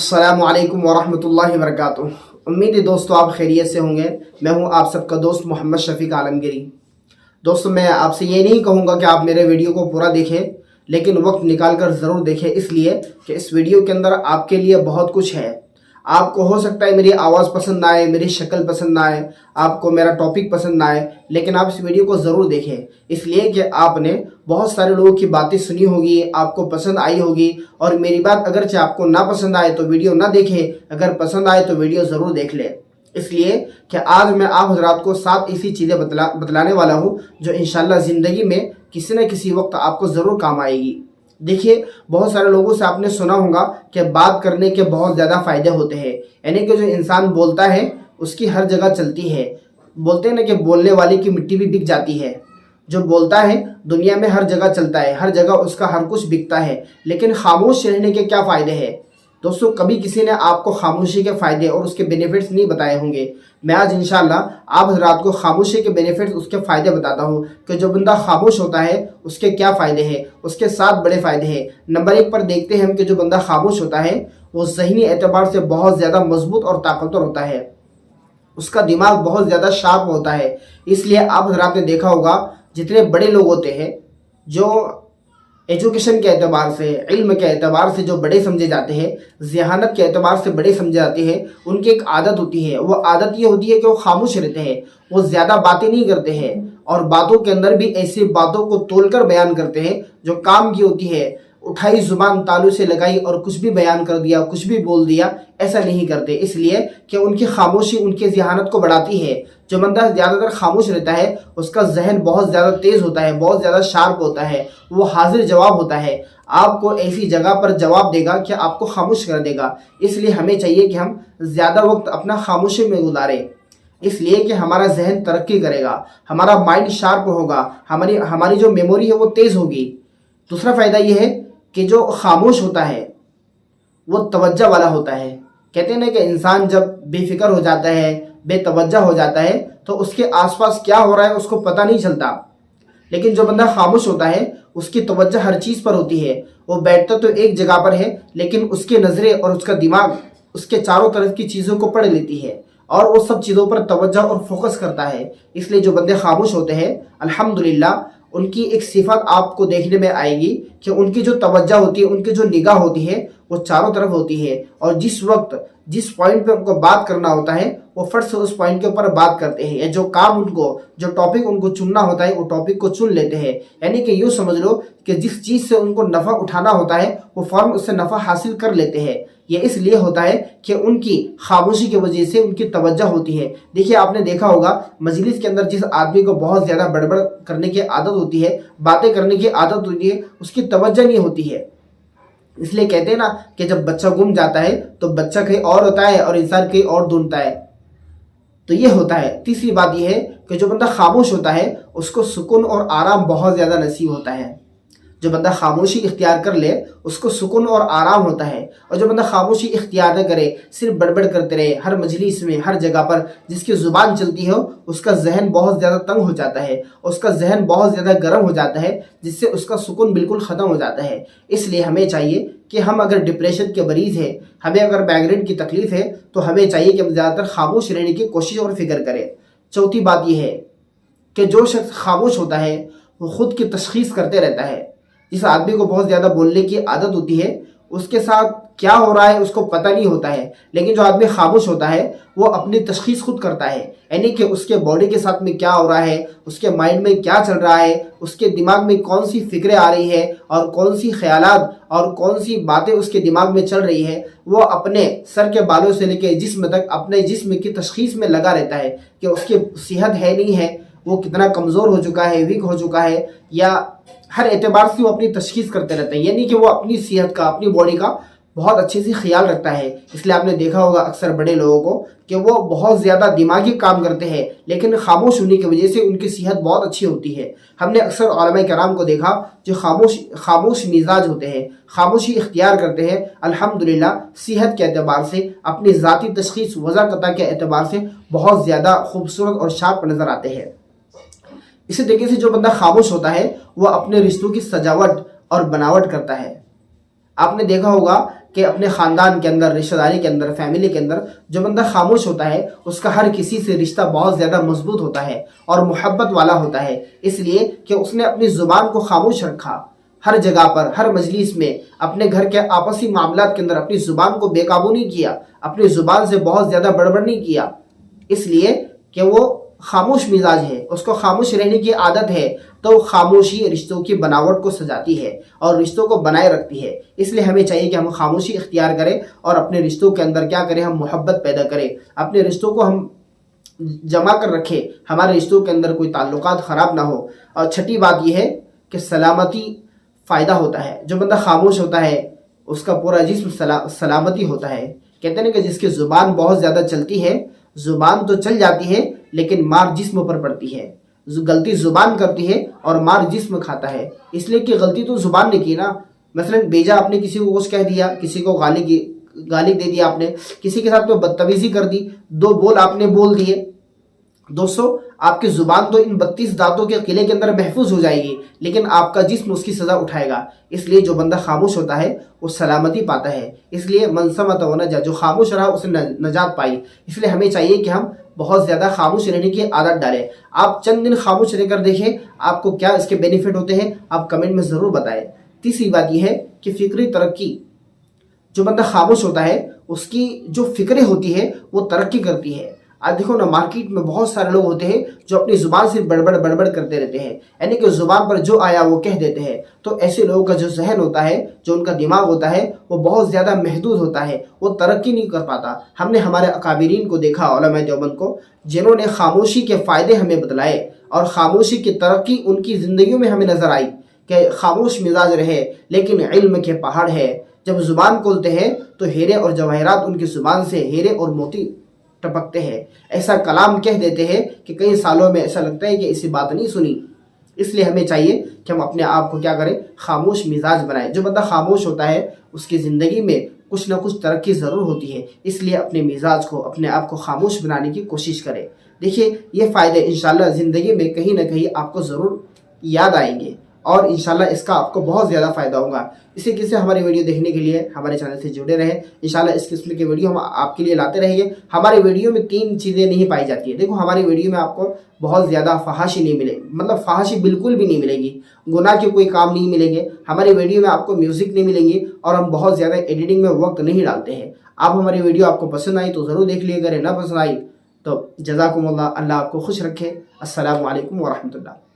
अस्सलामु अलैकुम वरहमतुल्लाहि वबरकातुहू। उम्मीद है दोस्तों आप खैरियत से होंगे। मैं हूं आप सबका दोस्त मोहम्मद शफीक आलमगीरी। दोस्तों मैं आपसे ये नहीं कहूँगा कि आप मेरे वीडियो को पूरा देखें, लेकिन वक्त निकाल कर ज़रूर देखें, इसलिए कि इस वीडियो के अंदर आपके लिए बहुत कुछ है। आपको हो सकता है मेरी आवाज़ पसंद ना आए, मेरी शक्ल पसंद ना आए, आपको मेरा टॉपिक पसंद ना आए, लेकिन आप इस वीडियो को ज़रूर देखें, इसलिए कि आपने बहुत सारे लोगों की बातें सुनी होगी, आपको पसंद आई होगी। और मेरी बात अगरचे आपको ना पसंद आए तो वीडियो ना देखें, अगर पसंद आए तो वीडियो ज़रूर देख लें। इसलिए कि आज मैं आप हजरात को 7 ऐसी चीज़ें बतलाने वाला हूँ जो इंशाल्लाह ज़िंदगी में किसी न किसी वक्त आपको ज़रूर काम आएगी। देखिए, बहुत सारे लोगों से आपने सुना होगा कि बात करने के बहुत ज़्यादा फ़ायदे होते हैं, यानी कि जो इंसान बोलता है उसकी हर जगह चलती है। बोलते हैं ना कि बोलने वाले की मिट्टी भी बिक जाती है। जो बोलता है दुनिया में हर जगह चलता है, हर जगह उसका हर कुछ बिकता है, लेकिन खामोश रहने के क्या फ़ायदे हैं? दोस्तों कभी किसी ने आपको खामोशी के फ़ायदे और उसके बेनिफिट्स नहीं बताए होंगे। मैं आज इंशाल्लाह आप हज़रात को खामोशी के बेनिफिट्स, उसके फ़ायदे बताता हूँ कि जो बंदा खामोश होता है उसके क्या फ़ायदे हैं। उसके 7 बड़े फ़ायदे हैं। नंबर 1 पर देखते हैं हम कि जो बंदा खामोश होता है वो ज़हनी एतबार से बहुत ज़्यादा मजबूत और ताकतवर होता है। उसका दिमाग बहुत ज़्यादा शार्प होता है। इसलिए आप हज़रात ने देखा होगा जितने बड़े लोग होते हैं, जो एजुकेशन के एतबार से, इल्म के एतबार से जो बड़े समझे जाते हैं, ज़हानत के एतबार से बड़े समझे जाते हैं, उनकी एक आदत होती है। वो आदत ये होती है कि वो खामोश रहते हैं, वो ज़्यादा बातें नहीं करते हैं, और बातों के अंदर भी ऐसी बातों को तोलकर बयान करते हैं जो काम की होती है। उठाई ज़ुबान तालू से लगाई और कुछ भी बयान कर दिया, कुछ भी बोल दिया, ऐसा नहीं करते, इसलिए कि उनकी खामोशी उनकी ज़हानत को बढ़ाती है। जो बंदा ज़्यादातर खामोश रहता है उसका जहन बहुत ज़्यादा तेज़ होता है, बहुत ज़्यादा शार्प होता है, वो हाजिर जवाब होता है। आपको ऐसी जगह पर जवाब देगा कि आपको खामोश कर देगा। इसलिए हमें चाहिए कि हम ज़्यादा वक्त अपना खामोशी में गुजारें, इसलिए कि हमारा जहन तरक्की करेगा, हमारा माइंड शार्प होगा, हमारी जो मेमोरी है वो तेज़ होगी। दूसरा फ़ायदा ये है कि जो खामोश होता है वो तवज्जो वाला होता है। कहते हैं ना कि इंसान जब बेफिक्र हो जाता है, बेतवज्जो हो जाता है, तो उसके आसपास क्या हो रहा है उसको पता नहीं चलता। लेकिन जो बंदा खामोश होता है उसकी तवज्जो हर चीज़ पर होती है। वो बैठता तो एक जगह पर है, लेकिन उसके नज़रें और उसका दिमाग उसके चारों तरफ की चीज़ों को पढ़ लेती है और वो सब चीज़ों पर तवज्जो और फोकस करता है। इसलिए जो बंदे खामोश होते हैं अल्हम्दुलिल्लाह उनकी एक सिफत आपको देखने में आएगी कि उनकी जो तवज्जो होती है, उनकी जो निगाह होती है वो चारों तरफ होती है, और जिस वक्त जिस पॉइंट पे उनको बात करना होता है वो फट से उस पॉइंट के ऊपर बात करते हैं, या जो काम उनको, जो टॉपिक उनको चुनना होता है वो टॉपिक को चुन लेते हैं। यानी कि यूँ समझ लो कि जिस चीज़ से उनको नफ़ा उठाना होता है वो फ़ौरन उससे नफ़ा हासिल कर लेते हैं। ये इसलिए होता है कि उनकी खामोशी की वजह से उनकी तवज्जो होती है। देखिए, आपने देखा होगा मजलिस के अंदर जिस आदमी को बहुत ज़्यादा बड़बड़ करने की आदत होती है, बातें करने की आदत होती है, उसकी तवज्जो नहीं होती है। इसलिए कहते हैं ना कि जब बच्चा गुम जाता है तो बच्चा कहीं और होता है और इंसान कहीं और ढूंढता है। तो ये होता है। तीसरी बात यह है कि जो बंदा खामोश होता है उसको सुकून और आराम बहुत ज़्यादा नसीब होता है। जो बंदा खामोशी इख्तियार कर ले उसको सुकून और आराम होता है, और जो बंदा खामोशी इख्तियार न करे, सिर्फ बड़बड़ करते रहे हर मजलिस में, हर जगह पर जिसकी ज़ुबान चलती हो, उसका जहन बहुत ज़्यादा तंग हो जाता है, उसका जहन बहुत ज़्यादा गर्म हो जाता है, जिससे उसका सुकून बिल्कुल ख़त्म हो जाता है। इसलिए हमें चाहिए कि हम अगर डिप्रेशन के मरीज़ हैं, हमें अगर माइग्रेन की तकलीफ़ है, तो हमें चाहिए कि हम ज़्यादातर खामोश रहने की कोशिश और फिक्र करें। चौथी बात यह है कि जो शख्स खामोश होता है वो ख़ुद की तशख़ीस करते रहता है। जिस आदमी को बहुत ज़्यादा बोलने की आदत होती है उसके साथ क्या हो रहा है उसको पता नहीं होता है, लेकिन जो आदमी खामोश होता है वो अपनी तशख़ीस खुद करता है। यानी कि उसके बॉडी के साथ में क्या हो रहा है, उसके माइंड में क्या चल रहा है, उसके दिमाग में कौन सी फ़िक्रें आ रही है और कौन सी ख्यालात और कौन सी बातें उसके दिमाग में चल रही है, वो अपने सर के बालों से लेकर जिस्म तक अपने जिस्म की तशख़ीस में लगा रहता है कि उसकी सेहत है नहीं है, वो कितना कमज़ोर हो चुका है, वीक हो चुका है, या हर एतबार से वो अपनी तशख़ीस करते रहते हैं। यानी कि वो अपनी सेहत का, अपनी बॉडी का बहुत अच्छे से ख्याल रखता है। इसलिए आपने देखा होगा अक्सर बड़े लोगों को कि वो बहुत ज़्यादा दिमागी काम करते हैं, लेकिन खामोश होने की वजह से उनकी सेहत बहुत अच्छी होती है। हमने अक्सर उलमा कराम को देखा जो खामोश मिजाज होते हैं, खामोशी इख्तियार करते हैं, अल्हम्दुलिल्लाह सेहत के एतबार से, अपनी ज़ाती तशख़ीस वज़ाक़ता के एतबार से बहुत ज़्यादा खूबसूरत और शार्प नज़र आते हैं। इसी तरीके से जो बंदा खामोश होता है वो अपने रिश्तों की सजावट और बनावट करता है। आपने देखा होगा کہ اپنے خاندان کے اندر، رشتہ داری کے اندر، فیملی کے اندر جو بندہ خاموش ہوتا ہے اس کا ہر کسی سے رشتہ بہت زیادہ مضبوط ہوتا ہے اور محبت والا ہوتا ہے، اس لیے کہ اس نے اپنی زبان کو خاموش رکھا۔ ہر جگہ پر، ہر مجلس میں، اپنے گھر کے آپسی معاملات کے اندر اپنی زبان کو بے قابو نہیں کیا، اپنی زبان سے بہت زیادہ بڑبڑ نہیں کیا، اس لیے کہ وہ خاموش مزاج ہے، اس کو خاموش رہنے کی عادت ہے، تو خاموشی رشتوں کی بناوٹ کو سجاتی ہے اور رشتوں کو بنائے رکھتی ہے۔ اس لیے ہمیں چاہیے کہ ہم خاموشی اختیار کریں اور اپنے رشتوں کے اندر کیا کریں، ہم محبت پیدا کریں، اپنے رشتوں کو ہم جمع کر رکھیں، ہمارے رشتوں کے اندر کوئی تعلقات خراب نہ ہو۔ اور چھٹی بات یہ ہے کہ سلامتی فائدہ ہوتا ہے، جو بندہ خاموش ہوتا ہے اس کا پورا جسم سلامتی ہوتا ہے۔ کہتے ہیں کہ جس کی زبان بہت زیادہ چلتی ہے، زبان تو چل جاتی ہے لیکن مار جسم پر پڑتی ہے، غلطی زبان کرتی ہے اور مار جسم کھاتا ہے، اس لیے کہ غلطی تو زبان نے کی نا۔ مثلا بیجا آپ نے کسی کو کچھ کہہ دیا، کسی کو گالی دے دیا، آپ نے کسی کے ساتھ کوئی بدتمیزی کر دی، دو بول آپ نے بول دیے، دوستو آپ کی زبان تو ان 32 دانتوں کے قلعے کے اندر محفوظ ہو جائے گی لیکن آپ کا جسم اس کی سزا اٹھائے گا۔ اس لیے جو بندہ خاموش ہوتا ہے وہ سلامتی پاتا ہے، اس لیے من صمت ونجا، جو خاموش رہا اس نے نجات پائی۔ اس لیے ہمیں چاہیے کہ ہم بہت زیادہ خاموش رہنے کی عادت ڈالیں۔ آپ چند دن خاموش رہ کر دیکھیں آپ کو کیا اس کے بینیفٹ ہوتے ہیں، آپ کمنٹ میں ضرور بتائیں۔ تیسری بات یہ ہے کہ فکری ترقی، جو بندہ خاموش ہوتا ہے اس کی جو فکریں ہوتی ہے وہ ترقی کرتی ہے۔ آج دیکھو نا، مارکیٹ میں بہت سارے لوگ ہوتے ہیں جو اپنی زبان سے بڑبڑ کرتے رہتے ہیں، یعنی کہ زبان پر جو آیا وہ کہہ دیتے ہیں۔ تو ایسے لوگوں کا جو ذہن ہوتا ہے، جو ان کا دماغ ہوتا ہے، وہ بہت زیادہ محدود ہوتا ہے، وہ ترقی نہیں کر پاتا۔ ہم نے ہمارے اکابرین کو دیکھا، علماء دیوبند کو، جنہوں نے خاموشی کے فائدے ہمیں بتلائے اور خاموشی کی ترقی ان کی زندگیوں میں ہمیں نظر آئی کہ خاموش مزاج رہے لیکن علم کے پہاڑ ہے۔ جب زبان کھولتے ہیں تو ہیرے اور جواہرات ان کی زبان سے، ہیرے اور موتی ٹپکتے ہیں، ایسا کلام کہہ دیتے ہیں کہ کئی سالوں میں ایسا لگتا ہے کہ ایسی بات نہیں سنی۔ اس لیے ہمیں چاہیے کہ ہم اپنے آپ کو کیا کریں، خاموش مزاج بنائیں۔ جو بندہ خاموش ہوتا ہے اس کی زندگی میں کچھ نہ کچھ ترقی ضرور ہوتی ہے، اس لیے اپنے مزاج کو، اپنے آپ کو خاموش بنانے کی کوشش کریں۔ دیکھیے یہ فائدے انشاءاللہ زندگی میں کہیں نہ کہیں آپ کو ضرور یاد آئیں گے اور انشاءاللہ اس کا آپ کو بہت زیادہ فائدہ ہوگا۔ اسی قسم سے ہماری ویڈیو دیکھنے کے لیے ہمارے چینل سے جڑے رہیں۔ انشاءاللہ اس قسم کی ویڈیو ہم آپ کے لیے لاتے رہیں گے۔ ہماری ویڈیو میں 3 چیزیں نہیں پائی جاتی ہیں۔ دیکھو ہماری ویڈیو میں آپ کو بہت زیادہ فحاشی نہیں ملے، مطلب فحاشی بالکل بھی نہیں ملے گی، گناہ کے کوئی کام نہیں ملیں گے۔ ہماری ویڈیو میں آپ کو میوزک نہیں ملیں گی اور ہم بہت زیادہ ایڈیٹنگ میں وقت نہیں ڈالتے ہیں۔ آپ ہماری ویڈیو آپ کو پسند آئی تو ضرور دیکھ لیے، اگر نہ پسند آئی تو جزاکم اللہ، اللہ آپ کو خوش رکھے۔ السلام علیکم ورحمۃ اللہ۔